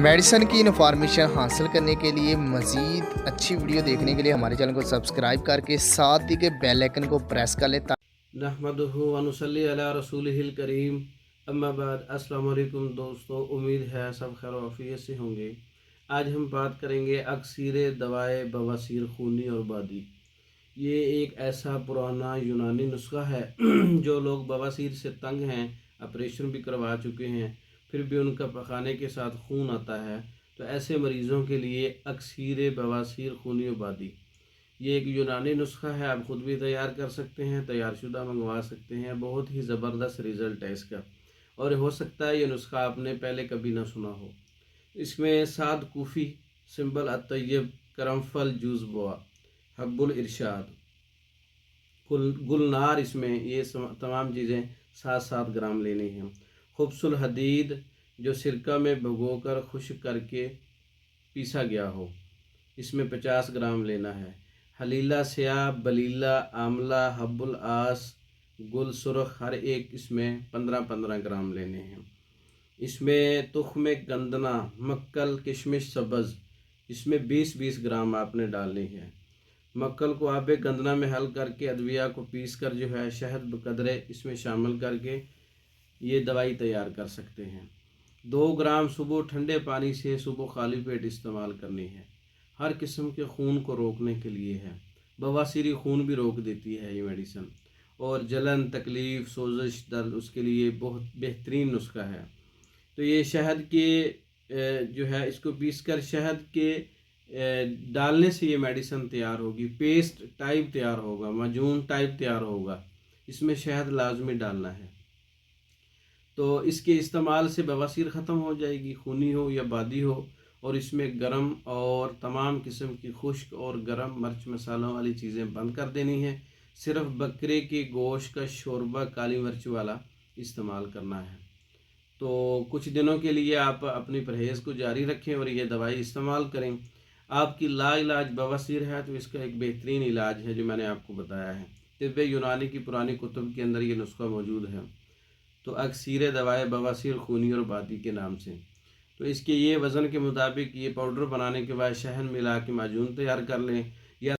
Medicine की information हासिल करने के लिए मज़ीद अच्छी वीडियो देखने के लिए हमारे चैनल को सब्सक्राइब करके साथ ही के बेल आइकन को प्रेस कर लें। नहमदुहु व नुसल्ली अला रसूलिहिल करीम, अम्मा बाद। अस्सलाम वालेकुम दोस्तों, उम्मीद है सब खैर आफियत से होंगे। आज हम बात करेंगे अक्सीर दवाए बवासीर खूनी और बादी। ये एक ऐसा पुराना यूनानी नुस्खा है जो लोग बवासीर से तंग हैं, ऑपरेशन भी करवा चुके हैं, फिर भी उनका पखाने के साथ खून आता है, तो ऐसे मरीज़ों के लिए अक्सीर बवासीर खूनी और बादी ये एक यूनानी नुस्खा है। आप ख़ुद भी तैयार कर सकते हैं, तैयारशुदा मंगवा सकते हैं। बहुत ही ज़बरदस्त रिज़ल्ट है इसका, और हो सकता है ये नुस्खा आपने पहले कभी ना सुना हो। इसमें साद कूफ़ी, सिंबल अतय्यब, करमफल, जूज़बवा, हब्बुल इरशाद, गुलनार, इसमें ये तमाम चीज़ें 7-7 ग्राम लेनी हैं। खुब्सुल हदीद, जो सिरका में भिगोकर खुश्क करके पीसा गया हो, इसमें 50 ग्राम लेना है। हलीला स्याह, बलीला, आमला, हब्बुल आस, गुल सुरख, हर एक इसमें 15-15 ग्राम लेने हैं। इसमें तुख्म गंदना, मक्कल, किशमिश, सब्ज़, इसमें 20-20 ग्राम आपने डालनी है। मक्कल को आप गंदना में हल करके अदविया को पीस कर जो है शहद बकदरे इसमें शामिल करके ये दवाई तैयार कर सकते हैं। 2 ग्राम सुबह ठंडे पानी से सुबह खाली पेट इस्तेमाल करनी है। हर किस्म के खून को रोकने के लिए है। बवासीरी खून भी रोक देती है ये मेडिसिन। और जलन, तकलीफ़, सोजिश, दर्द, उसके लिए बहुत बेहतरीन नुस्खा है। तो ये शहद के जो है इसको पीसकर शहद के डालने से ये मेडिसिन तैयार होगी। पेस्ट टाइप तैयार होगा, माजून टाइप तैयार होगा। इसमें शहद लाजमी डालना है। तो इसके इस्तेमाल से बवासीर ख़त्म हो जाएगी, खूनी हो या बादी हो। और इसमें गरम और तमाम किस्म की खुश्क और गरम मिर्च मसालों वाली चीज़ें बंद कर देनी है। सिर्फ बकरे के गोश्त का शोरबा काली मिर्च वाला इस्तेमाल करना है। तो कुछ दिनों के लिए आप अपनी परहेज़ को जारी रखें और ये दवाई इस्तेमाल करें। आपकी लाइलाज बवासीर है तो इसका एक बेहतरीन इलाज है जो मैंने आपको बताया है। तिब्ब यूनानी की पुरानी कुतुब के अंदर ये नुस्खा मौजूद है। तो अक्सीर दवाए बवासीर खूनी और बादी के नाम से। तो इसके ये वज़न के मुताबिक ये पाउडर बनाने के बाद शहद मिला के माजून तैयार कर लें।